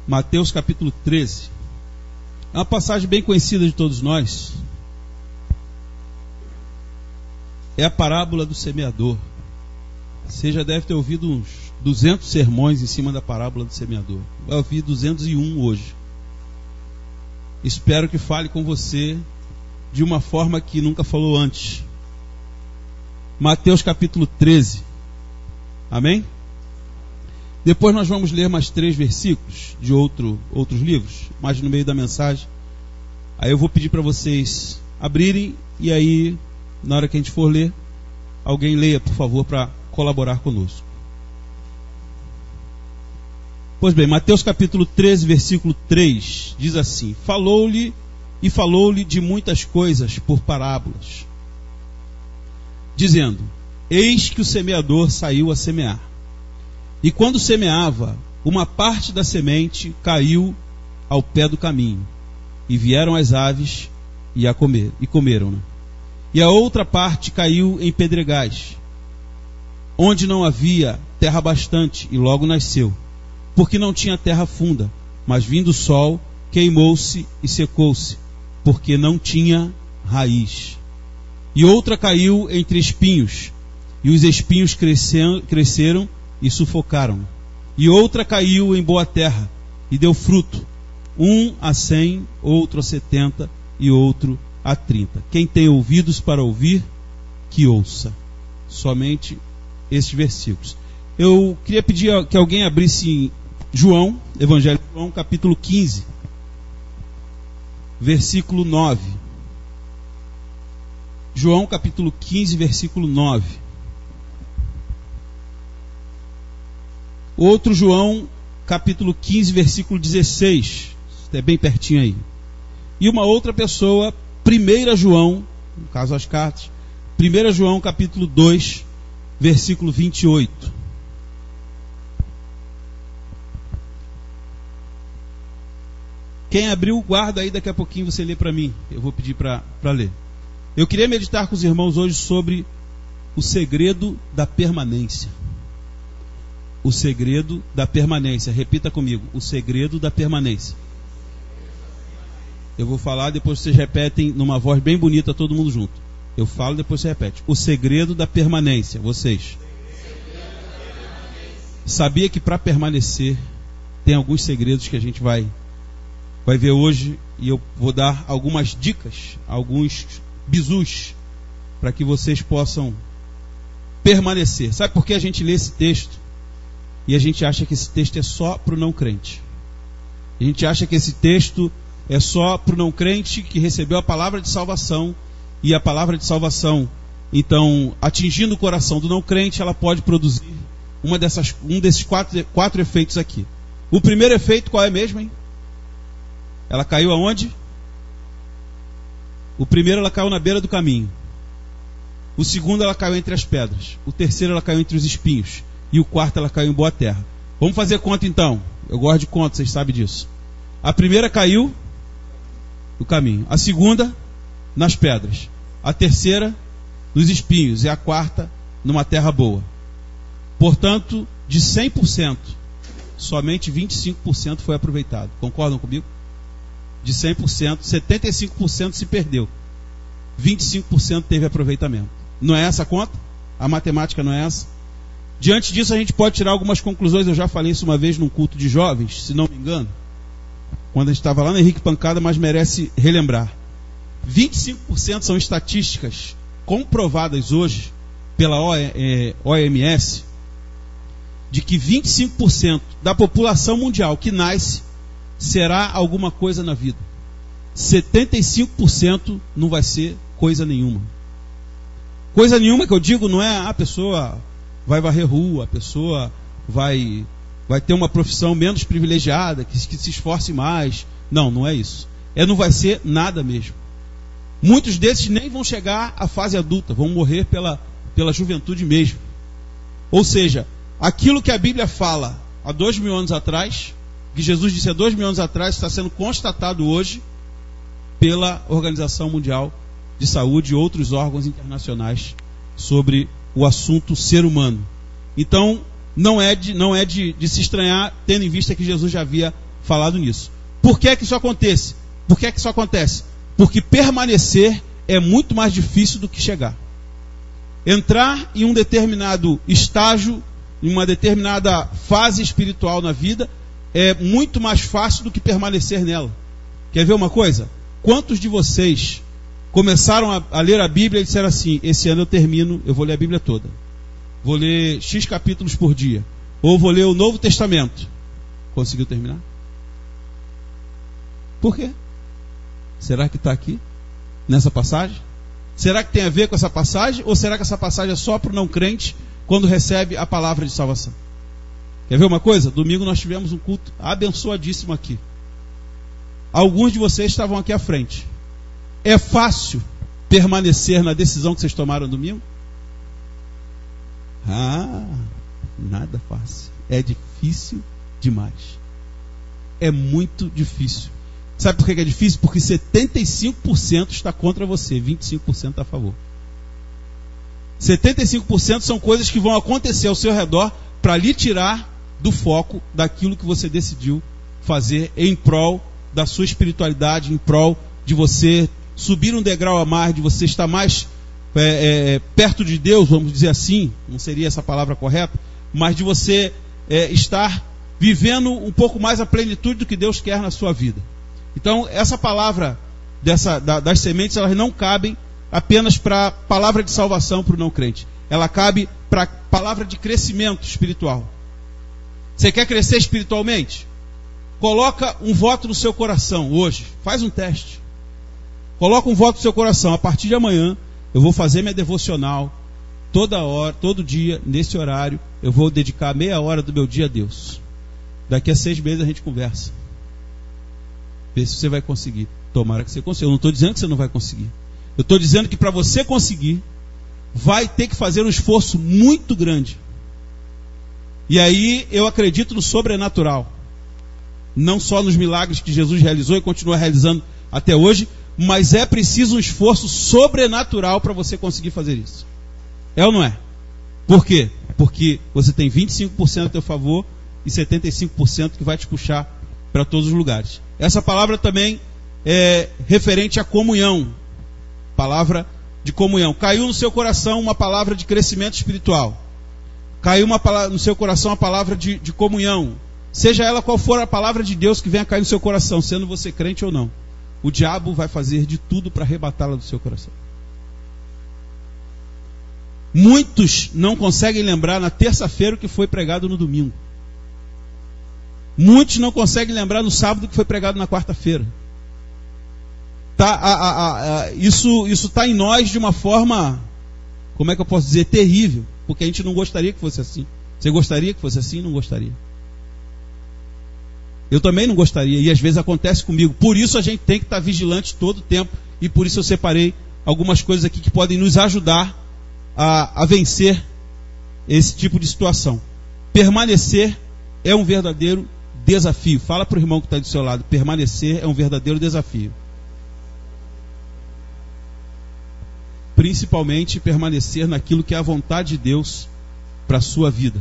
Mateus capítulo 13. É uma passagem bem conhecida de todos nós. É a parábola do semeador. Você já deve ter ouvido uns 200 sermões em cima da parábola do semeador. Vai ouvir 201 hoje. Espero que fale com você de uma forma que nunca falou antes. Mateus capítulo 13. Amém? Depois nós vamos ler mais 3 versículos de outros livros, mais no meio da mensagem. Aí eu vou pedir para vocês abrirem e aí, na hora que a gente for ler, alguém leia, por favor, para colaborar conosco. Pois bem, Mateus capítulo 13, versículo 3, diz assim: Falou-lhe de muitas coisas por parábolas, dizendo: Eis que o semeador saiu a semear. E quando semeava, uma parte da semente caiu ao pé do caminho, e vieram as aves e comeram-na. E a outra parte caiu em pedregais, onde não havia terra bastante, e logo nasceu, porque não tinha terra funda, mas vindo o sol, queimou-se e secou-se, porque não tinha raiz. E outra caiu entre espinhos, e os espinhos cresceram e sufocaram. E outra caiu em boa terra, e deu fruto, um a 100, outro a 70, e outro a 30. Quem tem ouvidos para ouvir, que ouça. Somente esses versículos. Eu queria pedir que alguém abrisse João, Evangelho de João, capítulo 15, versículo 9. João, capítulo 15, versículo 9. Outro João, capítulo 15, versículo 16. É bem pertinho aí. E uma outra pessoa, 1 João, no caso as cartas, 1 João, capítulo 2, versículo 28. Quem abriu, guarda aí, daqui a pouquinho você lê para mim. Eu vou pedir para ler. Eu queria meditar com os irmãos hoje sobre o segredo da permanência. O segredo da permanência. Repita comigo. O segredo da permanência. Eu vou falar, depois vocês repetem numa voz bem bonita, todo mundo junto. Eu falo, depois você repete. O segredo da permanência. Vocês. Sabia que para permanecer tem alguns segredos que a gente vai ver hoje, e eu vou dar algumas dicas, alguns bizus, para que vocês possam permanecer. Sabe por que a gente lê esse texto e a gente acha que esse texto é só para o não crente? A gente acha que esse texto é só para o não crente que recebeu a palavra de salvação, e a palavra de salvação, então, atingindo o coração do não crente, ela pode produzir um desses quatro efeitos aqui. O primeiro efeito qual é mesmo, hein? Ela caiu aonde? O primeiro, ela caiu na beira do caminho. O segundo, ela caiu entre as pedras. O terceiro, ela caiu entre os espinhos. E o quarto, ela caiu em boa terra. Vamos fazer conta então. Eu gosto de conta, vocês sabem disso. A primeira caiu no caminho. A segunda, nas pedras. A terceira, nos espinhos. E a quarta, numa terra boa. Portanto, de 100%, somente 25% foi aproveitado. Concordam comigo? De 100%, 75% se perdeu. 25% teve aproveitamento. Não é essa a conta? A matemática não é essa? Diante disso, a gente pode tirar algumas conclusões. Eu já falei isso uma vez num culto de jovens, se não me engano, quando a gente estava lá no Henrique Pancada, mas merece relembrar. 25% são estatísticas comprovadas hoje pela OMS, de que 25% da população mundial que nasce será alguma coisa na vida. 75% não vai ser coisa nenhuma. Coisa nenhuma que eu digo não é a pessoa vai varrer rua, a pessoa vai ter uma profissão menos privilegiada, que se esforce mais. Não é isso. Não vai ser nada mesmo. Muitos desses nem vão chegar à fase adulta, vão morrer pela juventude mesmo. Ou seja, aquilo que a Bíblia fala há 2000 anos atrás, que Jesus disse há 2000 anos atrás, está sendo constatado hoje pela Organização Mundial de Saúde e outros órgãos internacionais sobre o assunto ser humano. Então, não é de se estranhar, tendo em vista que Jesus já havia falado nisso. Por que é que isso acontece? Por que é que isso acontece? Porque permanecer é muito mais difícil do que chegar. Entrar em um determinado estágio, em uma determinada fase espiritual na vida, é muito mais fácil do que permanecer nela. Quer ver uma coisa? Quantos de vocês começaram a ler a Bíblia e disseram assim: esse ano eu termino, eu vou ler a Bíblia toda. Vou ler X capítulos por dia. Ou vou ler o Novo Testamento. Conseguiu terminar? Por quê? Será que está aqui? Nessa passagem? Será que tem a ver com essa passagem? Ou será que essa passagem é só para o não crente quando recebe a palavra de salvação? Quer ver uma coisa? Domingo nós tivemos um culto abençoadíssimo aqui. Alguns de vocês estavam aqui à frente. É fácil permanecer na decisão que vocês tomaram domingo? Nada fácil. É difícil demais. É muito difícil. Sabe por que é difícil? Porque 75% está contra você, 25% está a favor. 75% são coisas que vão acontecer ao seu redor para lhe tirar do foco daquilo que você decidiu fazer em prol da sua espiritualidade, em prol de você subir um degrau a mais, de você estar mais perto de Deus, vamos dizer assim, não seria essa palavra correta, mas de você estar vivendo um pouco mais a plenitude do que Deus quer na sua vida. Então, essa palavra das sementes, elas não cabem apenas para a palavra de salvação para o não crente. Ela cabe para a palavra de crescimento espiritual. Você quer crescer espiritualmente? Coloca um voto no seu coração hoje. Faz um teste. Coloca um voto no seu coração. A partir de amanhã, eu vou fazer minha devocional toda hora, todo dia, nesse horário. Eu vou dedicar meia hora do meu dia a Deus. Daqui a 6 meses a gente conversa. Vê se você vai conseguir. Tomara que você consiga. Eu não estou dizendo que você não vai conseguir. Eu estou dizendo que para você conseguir, vai ter que fazer um esforço muito grande. E aí eu acredito no sobrenatural. Não só nos milagres que Jesus realizou e continua realizando até hoje, mas é preciso um esforço sobrenatural para você conseguir fazer isso. É ou não é? Por quê? Porque você tem 25% a teu favor e 75% que vai te puxar para todos os lugares. Essa palavra também é referente à comunhão. Palavra de comunhão. Caiu no seu coração uma palavra de crescimento espiritual. Caiu no seu coração a palavra de comunhão. Seja ela qual for a palavra de Deus que venha cair no seu coração, sendo você crente ou não. O diabo vai fazer de tudo para arrebatá-la do seu coração. Muitos não conseguem lembrar na terça-feira o que foi pregado no domingo. Muitos não conseguem lembrar no sábado o que foi pregado na quarta-feira. Isso está em nós de uma forma, como é que eu posso dizer, terrível. Porque a gente não gostaria que fosse assim. Você gostaria que fosse assim? Não gostaria. Eu também não gostaria, e às vezes acontece comigo. Por isso a gente tem que estar vigilante todo o tempo. E por isso eu separei algumas coisas aqui que podem nos ajudar a vencer esse tipo de situação. Permanecer é um verdadeiro desafio. Fala para o irmão que está do seu lado. Permanecer é um verdadeiro desafio. Principalmente permanecer naquilo que é a vontade de Deus para a sua vida.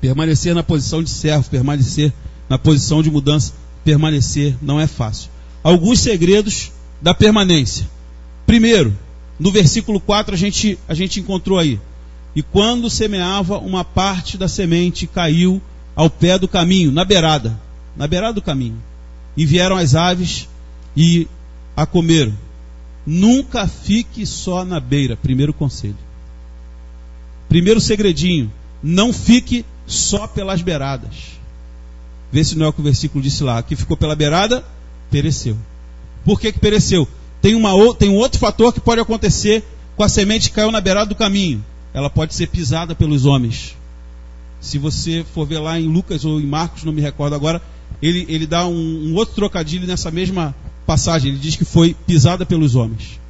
Permanecer na posição de servo, permanecer na posição de mudança, permanecer não é fácil. Alguns segredos da permanência. Primeiro, no versículo 4 a gente encontrou aí: e quando semeava, uma parte da semente caiu ao pé do caminho, na beirada do caminho, e vieram as aves e a comeram. Nunca fique só na beira. Primeiro conselho. Primeiro segredinho: não fique só pelas beiradas. Vê se não é o que o versículo disse lá. Que ficou pela beirada, pereceu. Por que pereceu? Tem um outro fator que pode acontecer com a semente que caiu na beirada do caminho. Ela pode ser pisada pelos homens. Se você for ver lá em Lucas ou em Marcos, não me recordo agora, ele dá um outro trocadilho nessa mesma passagem. Ele diz que foi pisada pelos homens.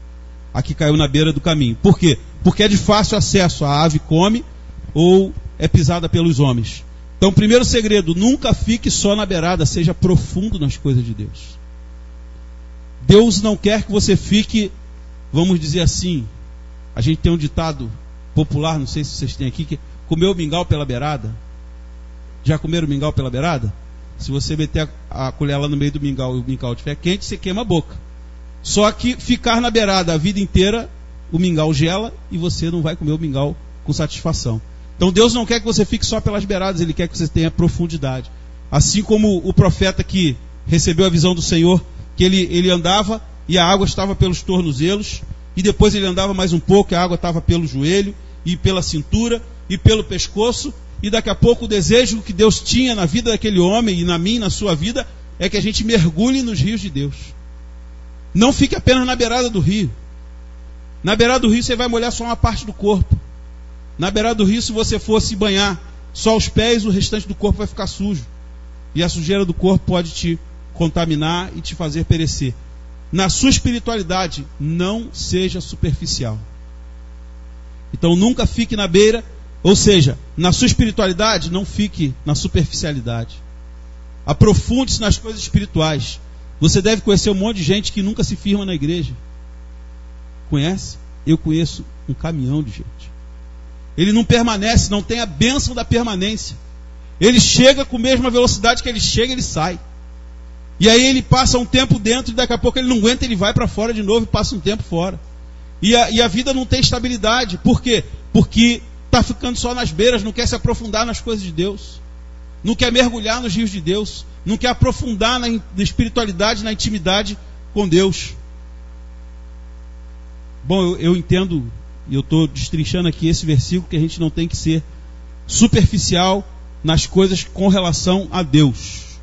A que caiu na beira do caminho. Por quê? Porque é de fácil acesso. A ave come ou é pisada pelos homens. Então, primeiro segredo: nunca fique só na beirada, seja profundo nas coisas de Deus. Deus não quer que você fique, vamos dizer assim, a gente tem um ditado popular, não sei se vocês têm aqui, que comeu mingau pela beirada. Já comeram mingau pela beirada? Se você meter a colher lá no meio do mingau e o mingau estiver quente, você queima a boca. Só que ficar na beirada a vida inteira, o mingau gela e você não vai comer o mingau com satisfação. Então Deus não quer que você fique só pelas beiradas, Ele quer que você tenha profundidade. Assim como o profeta que recebeu a visão do Senhor, que ele andava e a água estava pelos tornozelos, e depois ele andava mais um pouco, a água estava pelo joelho, e pela cintura, e pelo pescoço, e daqui a pouco o desejo que Deus tinha na vida daquele homem, e na minha, na sua vida, é que a gente mergulhe nos rios de Deus. Não fique apenas na beirada do rio. Na beirada do rio você vai molhar só uma parte do corpo. Na beirada do rio, se você fosse banhar só os pés, o restante do corpo vai ficar sujo. E a sujeira do corpo pode te contaminar e te fazer perecer. Na sua espiritualidade, não seja superficial. Então nunca fique na beira, ou seja, na sua espiritualidade, não fique na superficialidade. Aprofunde-se nas coisas espirituais. Você deve conhecer um monte de gente que nunca se firma na igreja. Conhece? Eu conheço um caminhão de gente. Ele não permanece, não tem a bênção da permanência. Ele chega com a mesma velocidade que ele chega, ele sai. E aí ele passa um tempo dentro e daqui a pouco ele não aguenta, ele vai para fora de novo e passa um tempo fora. E a vida não tem estabilidade. Por quê? Porque está ficando só nas beiras, não quer se aprofundar nas coisas de Deus. Não quer mergulhar nos rios de Deus. Não quer aprofundar na espiritualidade, na intimidade com Deus. Bom, eu entendo, e eu estou destrinchando aqui esse versículo, que a gente não tem que ser superficial nas coisas com relação a Deus.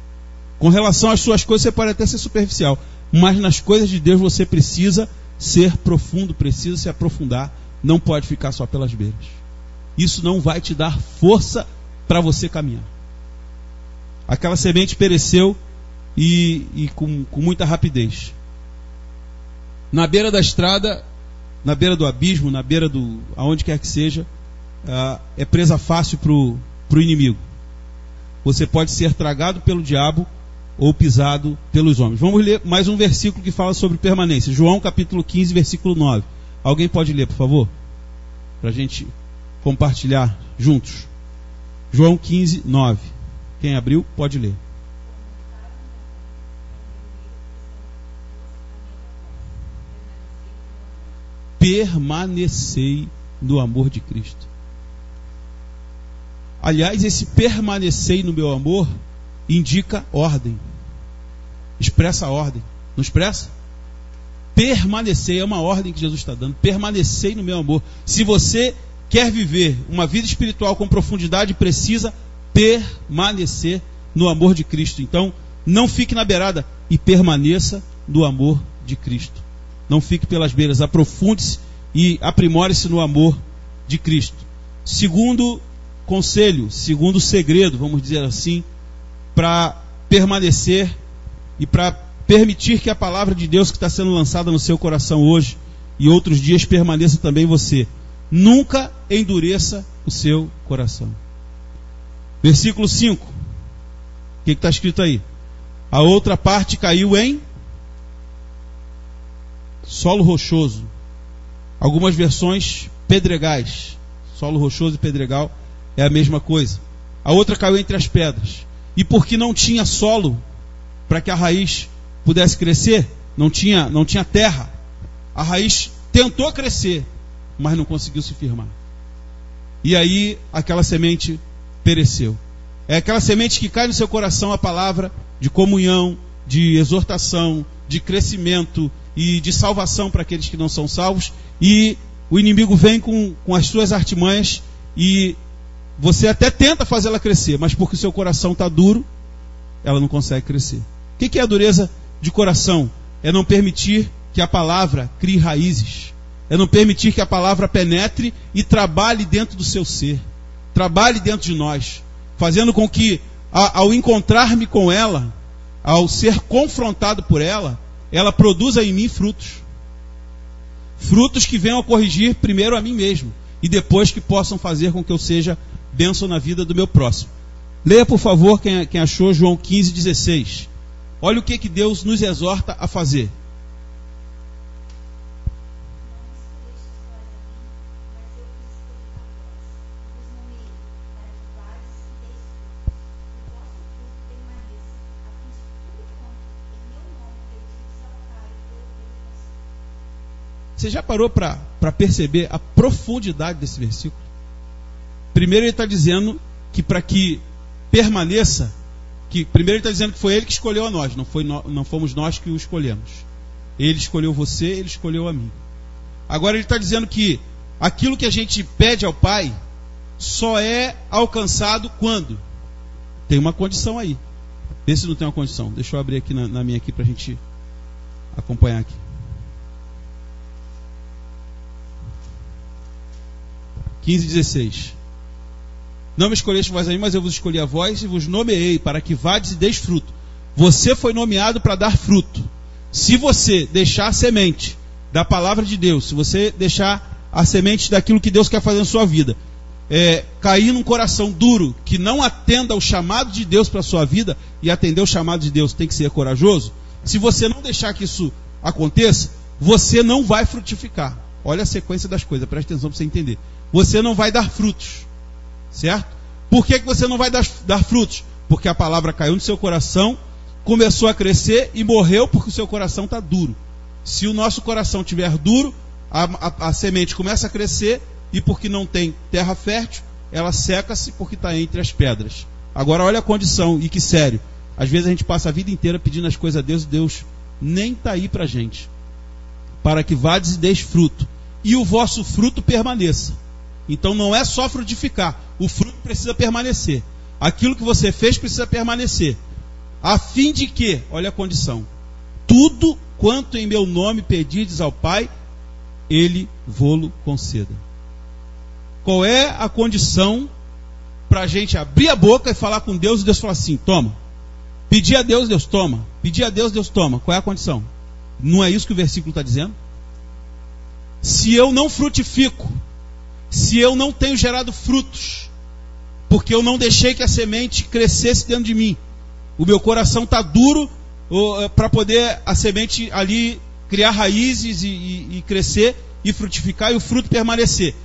Com relação às suas coisas você pode até ser superficial, mas nas coisas de Deus você precisa ser profundo, precisa se aprofundar, não pode ficar só pelas beiras. Isso não vai te dar força para você caminhar. Aquela semente pereceu e com muita rapidez. Na beira da estrada, na beira do abismo, na beira do aonde quer que seja, é presa fácil para o inimigo. Você pode ser tragado pelo diabo ou pisado pelos homens. Vamos ler mais um versículo que fala sobre permanência. João capítulo 15, versículo 9. Alguém pode ler, por favor? Para a gente compartilhar juntos. João 15, 9. Quem abriu, pode ler. Permanecei no amor de Cristo. Aliás, esse permanecei no meu amor indica ordem. Expressa a ordem. Não expressa? Permanecei é uma ordem que Jesus está dando. Permanecei no meu amor. Se você quer viver uma vida espiritual com profundidade, precisa permanecer no amor de Cristo. Então, não fique na beirada e permaneça no amor de Cristo. Não fique pelas beiras, aprofunde-se e aprimore-se no amor de Cristo. Segundo conselho, segundo segredo, vamos dizer assim, para permanecer e para permitir que a palavra de Deus que está sendo lançada no seu coração hoje e outros dias permaneça também em você. Nunca endureça o seu coração. Versículo 5. O que está escrito aí? A outra parte caiu em solo rochoso. Algumas versões pedregais. Solo rochoso e pedregal é a mesma coisa. A outra caiu entre as pedras. E porque não tinha solo para que a raiz pudesse crescer, não tinha terra, a raiz tentou crescer, mas não conseguiu se firmar. E aí aquela semente pereceu. É aquela semente que cai no seu coração a palavra de comunhão, de exortação, de crescimento e de salvação para aqueles que não são salvos, e o inimigo vem com as suas artimanhas e você até tenta fazê-la crescer, mas porque o seu coração está duro, ela não consegue crescer. O que é a dureza de coração? É não permitir que a palavra crie raízes, é não permitir que a palavra penetre e trabalhe dentro do seu ser, trabalhe dentro de nós, fazendo com que, ao encontrar-me com ela, ao ser confrontado por ela, ela produza em mim frutos. Frutos que venham a corrigir primeiro a mim mesmo, e depois que possam fazer com que eu seja bênção na vida do meu próximo. Leia, por favor, quem achou, João 15, 16. Olha o que Deus nos exorta a fazer. Você já parou para perceber a profundidade desse versículo? Primeiro ele está dizendo que para que permaneça, primeiro ele está dizendo que foi ele que escolheu a nós, não fomos nós que o escolhemos. Ele escolheu você, ele escolheu a mim. Agora ele está dizendo que aquilo que a gente pede ao Pai só é alcançado quando? Tem uma condição aí. Vê se não tem uma condição. Deixa eu abrir aqui na minha aqui para a gente acompanhar aqui. 15:16. Não me escolheste vós a mim, mas eu vos escolhi a vós e vos nomeei para que vades e deis fruto. Você foi nomeado para dar fruto. Se você deixar a semente da palavra de Deus, se você deixar a semente daquilo que Deus quer fazer na sua vida, cair num coração duro, que não atenda ao chamado de Deus para a sua vida, e atender o chamado de Deus tem que ser corajoso, se você não deixar que isso aconteça, você não vai frutificar. Olha a sequência das coisas, preste atenção para você entender. Você não vai dar frutos, certo? Por que você não vai dar frutos? Porque a palavra caiu no seu coração, começou a crescer e morreu porque o seu coração está duro. Se o nosso coração estiver duro, a semente começa a crescer, e porque não tem terra fértil, ela seca-se porque está entre as pedras. Agora olha a condição, e que sério. Às vezes a gente passa a vida inteira pedindo as coisas a Deus, e Deus nem está aí para a gente. Para que vades e deis fruto, e o vosso fruto permaneça. Então não é só frutificar, o fruto precisa permanecer. Aquilo que você fez precisa permanecer. A fim de que, olha a condição, tudo quanto em meu nome pedirdes ao Pai, Ele vô-lo conceda. Qual é a condição para a gente abrir a boca e falar com Deus, e Deus falar assim, toma. Pedir a Deus, Deus toma. Pedir a Deus, Deus toma. Qual é a condição? Não é isso que o versículo está dizendo? Se eu não frutifico, se eu não tenho gerado frutos, porque eu não deixei que a semente crescesse dentro de mim, o meu coração está duro para poder a semente ali criar raízes e crescer e frutificar e o fruto permanecer,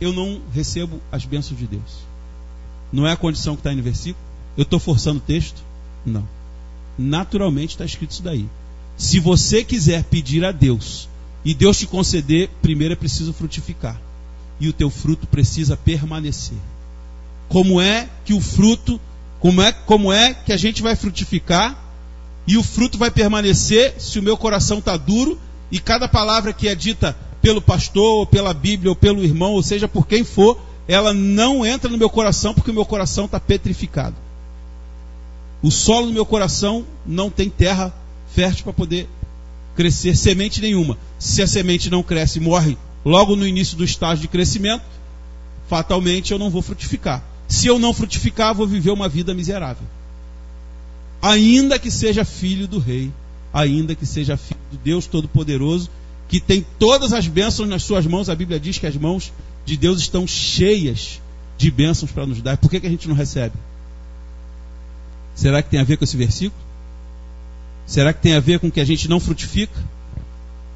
eu não recebo as bênçãos de Deus. Não é a condição que está aí no versículo? Eu estou forçando o texto? Não. Naturalmente está escrito isso daí. Se você quiser pedir a Deus e Deus te conceder, primeiro é preciso frutificar. E o teu fruto precisa permanecer. Como é que o fruto, como é que a gente vai frutificar e o fruto vai permanecer se o meu coração está duro e cada palavra que é dita pelo pastor, ou pela Bíblia, ou pelo irmão, ou seja, por quem for, ela não entra no meu coração porque o meu coração está petrificado. O solo do meu coração não tem terra fértil para poder crescer semente nenhuma. Se a semente não cresce e morre logo no início do estágio de crescimento, fatalmente eu não vou frutificar. Se eu não frutificar, vou viver uma vida miserável. Ainda que seja filho do rei, ainda que seja filho do Deus Todo-Poderoso, que tem todas as bênçãos nas suas mãos. A Bíblia diz que as mãos de Deus estão cheias de bênçãos para nos dar. Por que a gente não recebe? Será que tem a ver com esse versículo? Será que tem a ver com que a gente não frutifica?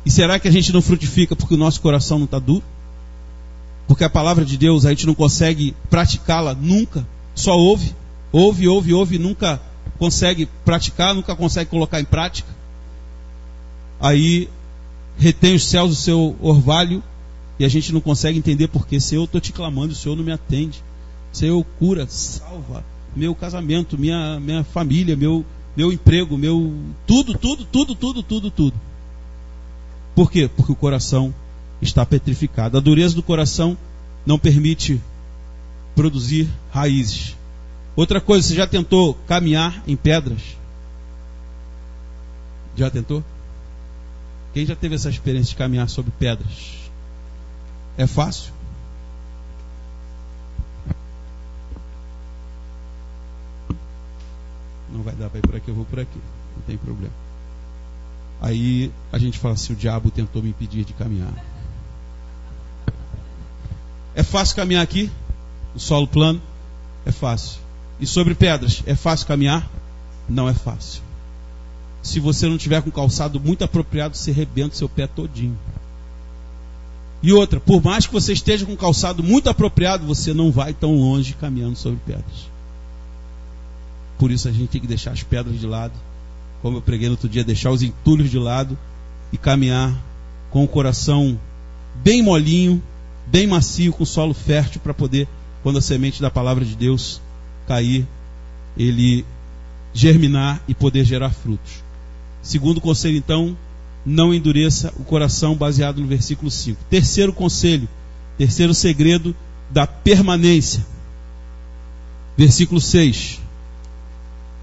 E será que a gente não frutifica porque o nosso coração não está duro? Porque a palavra de Deus a gente não consegue praticá-la nunca. Só ouve, nunca consegue praticar, nunca consegue colocar em prática. Aí retém os céus o seu orvalho e a gente não consegue entender porque se eu estou te clamando, o Senhor não me atende. Senhor, cura, salva meu casamento, minha família, meu emprego, meu tudo. Por quê? Porque o coração está petrificado. A dureza do coração não permite produzir raízes. Outra coisa, você já tentou caminhar em pedras? Já tentou? Quem já teve essa experiência de caminhar sobre pedras? É fácil? Não vai dar para ir por aqui, eu vou por aqui. Não tem problema. Aí a gente fala assim, o diabo tentou me impedir de caminhar. É fácil caminhar aqui? No solo plano? É fácil. E sobre pedras, é fácil caminhar? Não é fácil. Se você não tiver com calçado muito apropriado, você arrebenta o seu pé todinho. E outra, por mais que você esteja com calçado muito apropriado, você não vai tão longe caminhando sobre pedras. Por isso a gente tem que deixar as pedras de lado, como eu preguei no outro dia, deixar os entulhos de lado e caminhar com o coração bem molinho, bem macio, com solo fértil, para poder, quando a semente da palavra de Deus cair, ele germinar e poder gerar frutos. Segundo conselho, então, não endureça o coração, baseado no versículo 5. Terceiro conselho, terceiro segredo da permanência. Versículo 6.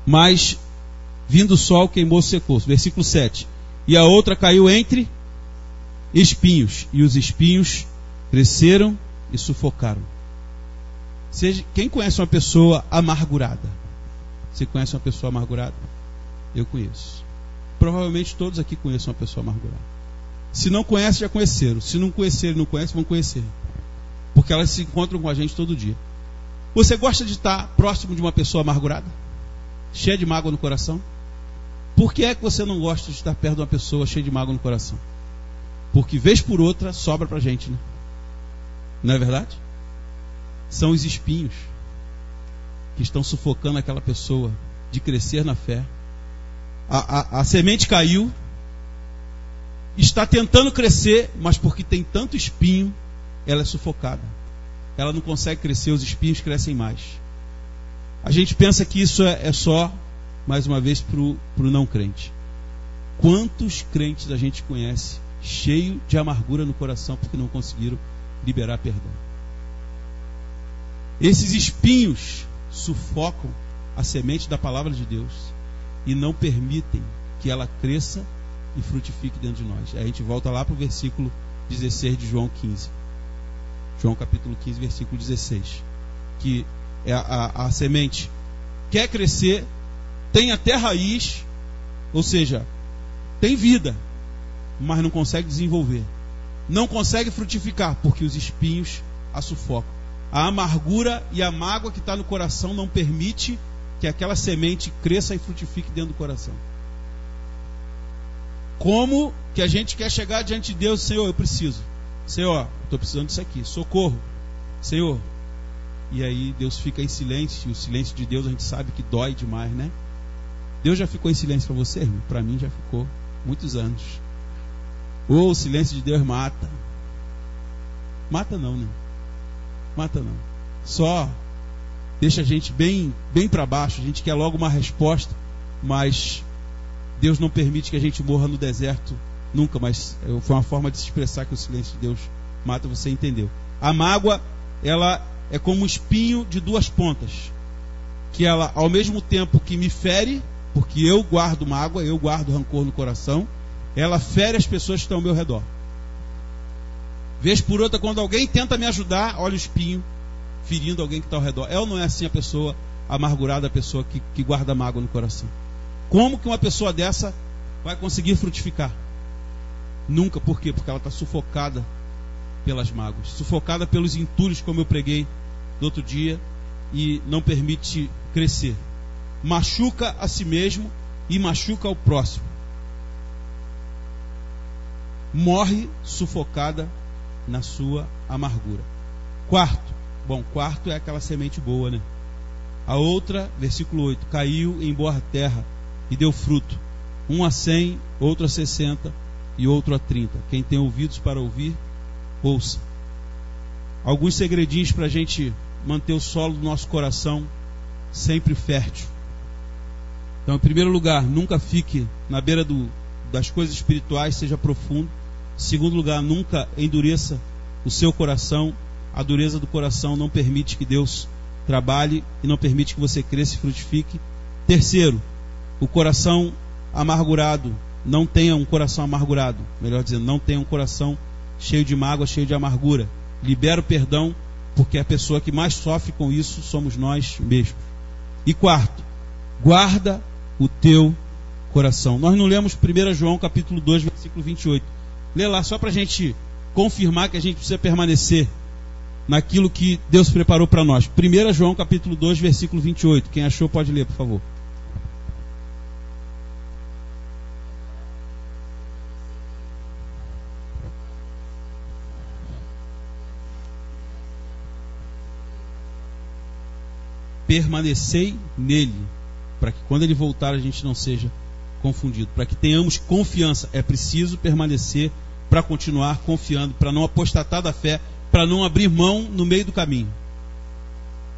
Mas, vindo o sol, queimou, secou-se. Versículo 7. E a outra caiu entre espinhos, e os espinhos cresceram e sufocaram. Quem conhece uma pessoa amargurada? Você conhece uma pessoa amargurada? Eu conheço. Provavelmente todos aqui conhecem uma pessoa amargurada. Se não conhece, já conheceram. Se não conhecerem, não conhecem, vão conhecer. Porque elas se encontram com a gente todo dia. Você gosta de estar próximo de uma pessoa amargurada? Cheia de mágoa no coração? Por que é que você não gosta de estar perto de uma pessoa cheia de mágoa no coração? Porque vez por outra sobra pra gente, né? Não é verdade? São os espinhos que estão sufocando aquela pessoa de crescer na fé. A semente caiu, está tentando crescer, mas porque tem tanto espinho, ela é sufocada. Ela não consegue crescer, os espinhos crescem mais. A gente pensa que isso é só, mais uma vez, para o não crente. Quantos crentes a gente conhece cheio de amargura no coração porque não conseguiram liberar perdão? Esses espinhos sufocam a semente da palavra de Deus e não permitem que ela cresça e frutifique dentro de nós. Aí a gente volta lá para o versículo 16 de João 15. João capítulo 15, versículo 16. Que é a semente quer crescer, tem até raiz, ou seja, tem vida, mas não consegue desenvolver. Não consegue frutificar, porque os espinhos a sufocam. A amargura e a mágoa que está no coração não permite que aquela semente cresça e frutifique dentro do coração. Como que a gente quer chegar diante de Deus? Senhor, eu preciso. Senhor, estou precisando disso aqui. Socorro. Senhor. E aí Deus fica em silêncio. E o silêncio de Deus a gente sabe que dói demais, né? Deus já ficou em silêncio para você, irmão? Para mim já ficou muitos anos. O silêncio de Deus mata. Mata não, né? Mata não. Só deixa a gente bem para baixo. A gente quer logo uma resposta, mas Deus não permite que a gente morra no deserto nunca. Mas foi uma forma de se expressar que o silêncio de Deus mata. Você entendeu? A mágoa, ela é como um espinho de duas pontas, que ela, ao mesmo tempo que me fere, porque eu guardo mágoa, eu guardo rancor no coração, ela fere as pessoas que estão ao meu redor. Vez por outra, quando alguém tenta me ajudar, olha o espinho ferindo alguém que está ao redor. É ou não é assim a pessoa amargurada, a pessoa que guarda mágoa no coração? Como que uma pessoa dessa vai conseguir frutificar? Nunca. Por quê? Porque ela está sufocada pelas mágoas, sufocada pelos entulhos, como eu preguei no outro dia, e não permite crescer. Machuca a si mesmo e machuca o próximo. Morre sufocada na sua amargura. Quarto é aquela semente boa, né? A outra, versículo 8, caiu em boa terra e deu fruto, um a 100, outro a 60 e outro a 30. Quem tem ouvidos para ouvir, ouça. Alguns segredinhos para a gente manter o solo do nosso coração sempre fértil. Então, em primeiro lugar, nunca fique na beira das coisas espirituais, seja profundo. Em segundo lugar, nunca endureça o seu coração. A dureza do coração não permite que Deus trabalhe e não permite que você cresça e frutifique. Terceiro, o coração amargurado. Não tenha um coração amargurado. Melhor dizendo, não tenha um coração cheio de mágoa, cheio de amargura. Libera o perdão, porque a pessoa que mais sofre com isso somos nós mesmos. E quarto, guarda o teu coração. Nós não lemos 1 João capítulo 2, versículo 28. Lê lá só para a gente confirmar que a gente precisa permanecer naquilo que Deus preparou para nós. 1 João capítulo 2, versículo 28. Quem achou pode ler, por favor. Permanecei nele, para que quando ele voltar a gente não seja confundido, para que tenhamos confiança. É preciso permanecer para continuar confiando, para não apostatar da fé, para não abrir mão no meio do caminho.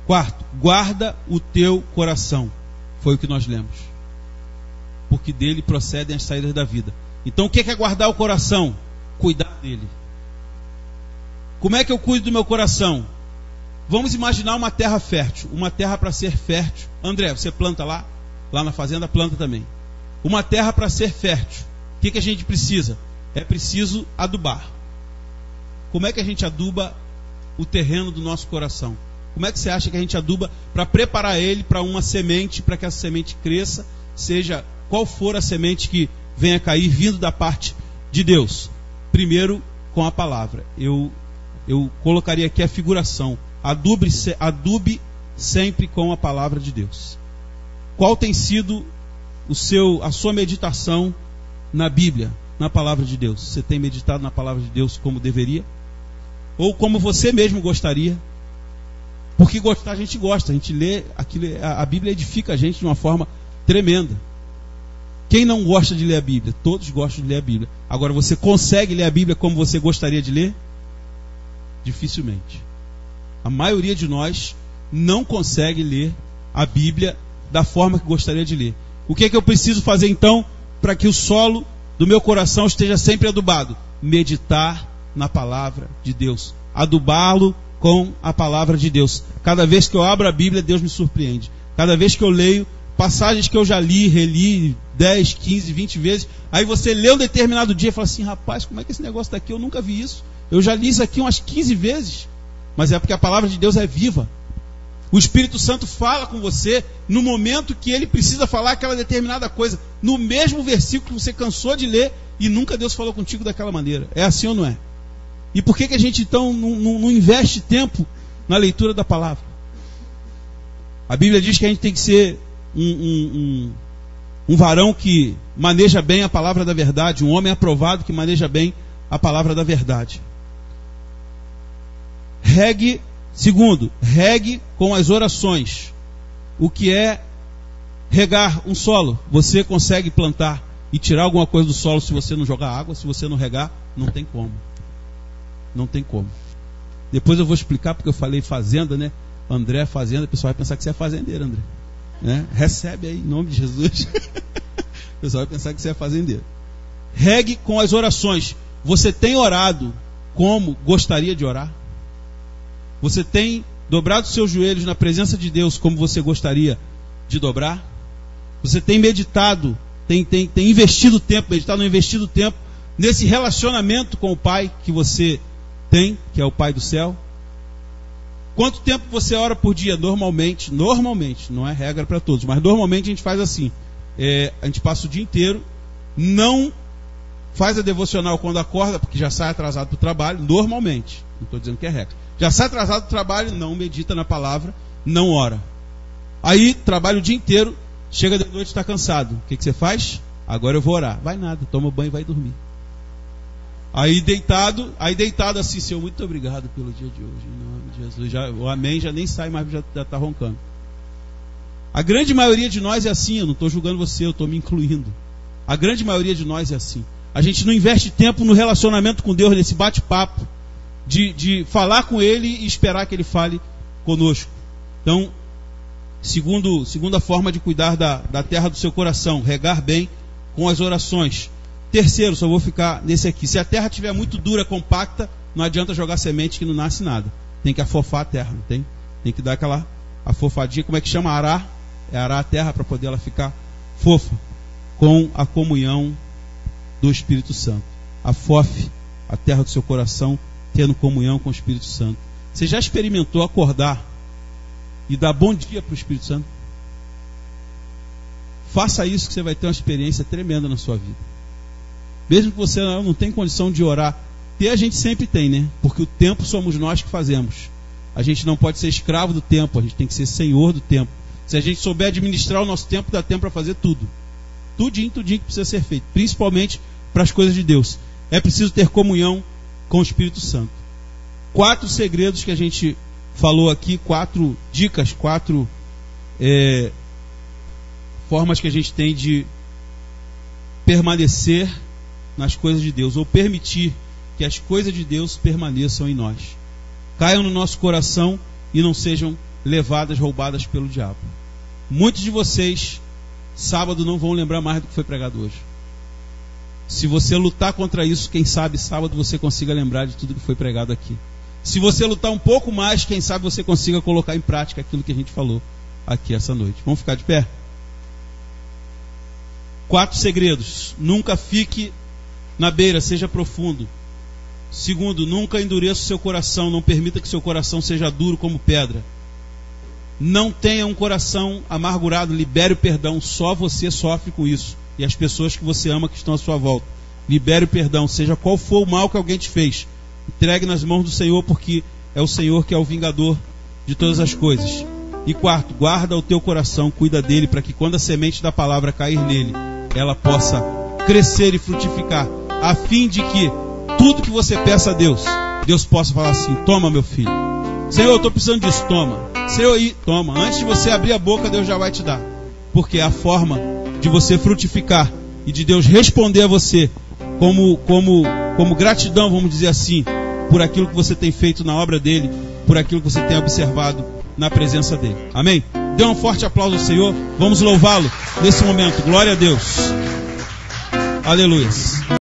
Quarto, guarda o teu coração. Foi o que nós lemos. Porque dele procedem as saídas da vida. Então o que é guardar o coração? Cuidar dele. Como é que eu cuido do meu coração? Vamos imaginar uma terra fértil. Uma terra para ser fértil. André, você planta lá? Lá na fazenda planta também. Uma terra para ser fértil. O que a gente precisa? É preciso adubar. Como é que a gente aduba o terreno do nosso coração? Como é que você acha que a gente aduba para preparar ele para uma semente, para que essa semente cresça, seja qual for a semente que venha cair vindo da parte de Deus? Primeiro, com a palavra. Eu colocaria aqui a figuração. Adube sempre com a palavra de Deus. Qual tem sido a sua meditação na Bíblia, na palavra de Deus? Você tem meditado na palavra de Deus como deveria? Ou como você mesmo gostaria? Porque gostar a gente gosta, a gente lê aquilo, a Bíblia edifica a gente de uma forma tremenda. Quem não gosta de ler a Bíblia? Todos gostam de ler a Bíblia. Agora, você consegue ler a Bíblia como você gostaria de ler? Dificilmente. A maioria de nós não consegue ler a Bíblia da forma que gostaria de ler. O que é que eu preciso fazer então para que o solo do meu coração esteja sempre adubado? Meditar na palavra de Deus. Adubá-lo com a palavra de Deus. Cada vez que eu abro a Bíblia, Deus me surpreende. Cada vez que eu leio passagens que eu já li, reli 10, 15, 20 vezes, aí você lê um determinado dia e fala assim: rapaz, como é que esse negócio daqui, eu nunca vi isso. Eu já li isso aqui umas 15 vezes. Mas é porque a palavra de Deus é viva. O Espírito Santo fala com você no momento que ele precisa falar aquela determinada coisa, no mesmo versículo que você cansou de ler e nunca Deus falou contigo daquela maneira. É assim ou não é? E por que a gente então não investe tempo na leitura da palavra? A Bíblia diz que a gente tem que ser um varão que maneja bem a palavra da verdade, um homem aprovado que maneja bem a palavra da verdade. Segundo, regue com as orações. O que é regar um solo? Você consegue plantar e tirar alguma coisa do solo se você não jogar água? Se você não regar, não tem como. Não tem como. Depois eu vou explicar, porque eu falei fazenda, né? André, fazenda, o pessoal vai pensar que você é fazendeiro, André. Né? Recebe aí, em nome de Jesus. O pessoal vai pensar que você é fazendeiro. Regue com as orações. Você tem orado como gostaria de orar? Você tem dobrado seus joelhos na presença de Deus como você gostaria de dobrar? Você tem meditado, tem investido tempo, meditado, investido tempo nesse relacionamento com o Pai que você tem, que é o Pai do céu? Quanto tempo você ora por dia? Normalmente, não é regra para todos, mas normalmente a gente faz assim. A gente passa o dia inteiro, não faz a devocional quando acorda, porque já sai atrasado para o trabalho, normalmente. Não estou dizendo que é regra. Já sai atrasado do trabalho, não medita na palavra, não ora. Aí trabalha o dia inteiro, chega de noite e está cansado. O que você faz? Agora eu vou orar. Vai nada, toma banho e vai dormir. Aí deitado assim: Senhor, muito obrigado pelo dia de hoje, em nome de Jesus. O amém já nem sai mais, já está roncando. A grande maioria de nós é assim. Eu não estou julgando você, eu estou me incluindo. A grande maioria de nós é assim. A gente não investe tempo no relacionamento com Deus, nesse bate-papo, de falar com Ele e esperar que Ele fale conosco. Então, segunda forma de cuidar da terra do seu coração: regar bem com as orações. Terceiro, só vou ficar nesse aqui: se a terra estiver muito dura, compacta, não adianta jogar semente que não nasce nada. Tem que afofar a terra, não tem? Tem que dar aquela afofadinha. Como é que chama? Arar. É arar a terra para poder ela ficar fofa, com a comunhão do Espírito Santo. Afofe a terra do seu coração, tendo comunhão com o Espírito Santo. Você já experimentou acordar e dar bom dia para o Espírito Santo? Faça isso que você vai ter uma experiência tremenda na sua vida. Mesmo que você não tenha condição de orar, a gente sempre tem, né? Porque o tempo somos nós que fazemos. A gente não pode ser escravo do tempo, a gente tem que ser senhor do tempo. Se a gente souber administrar o nosso tempo, dá tempo para fazer tudo. Tudinho que precisa ser feito, principalmente para as coisas de Deus. É preciso ter comunhão com o Espírito Santo. 4 segredos que a gente falou aqui, 4 dicas, 4 formas que a gente tem de permanecer nas coisas de Deus, ou permitir que as coisas de Deus permaneçam em nós, caiam no nosso coração e não sejam levadas, roubadas pelo diabo. Muitos de vocês, sábado, não vão lembrar mais do que foi pregado hoje. Se você lutar contra isso, quem sabe sábado você consiga lembrar de tudo que foi pregado aqui. Se você lutar um pouco mais, quem sabe você consiga colocar em prática aquilo que a gente falou aqui essa noite. Vamos ficar de pé? 4 segredos. Nunca fique na beira, seja profundo. Segundo, nunca endureça o seu coração, não permita que seu coração seja duro como pedra. Não tenha um coração amargurado, libere o perdão, só você sofre com isso. E as pessoas que você ama que estão à sua volta. Libere o perdão, seja qual for o mal que alguém te fez. Entregue nas mãos do Senhor, porque é o Senhor que é o vingador de todas as coisas. E quarto, guarda o teu coração, cuida dele, para que quando a semente da palavra cair nele, ela possa crescer e frutificar, a fim de que tudo que você peça a Deus, Deus possa falar assim: toma, meu filho. Senhor, eu estou precisando disso, toma. Senhor, toma. Antes de você abrir a boca, Deus já vai te dar. Porque é a forma de você frutificar e de Deus responder a você como gratidão, vamos dizer assim, por aquilo que você tem feito na obra dele, por aquilo que você tem observado na presença dele. Amém? Dê um forte aplauso ao Senhor. Vamos louvá-lo nesse momento. Glória a Deus. Aleluia.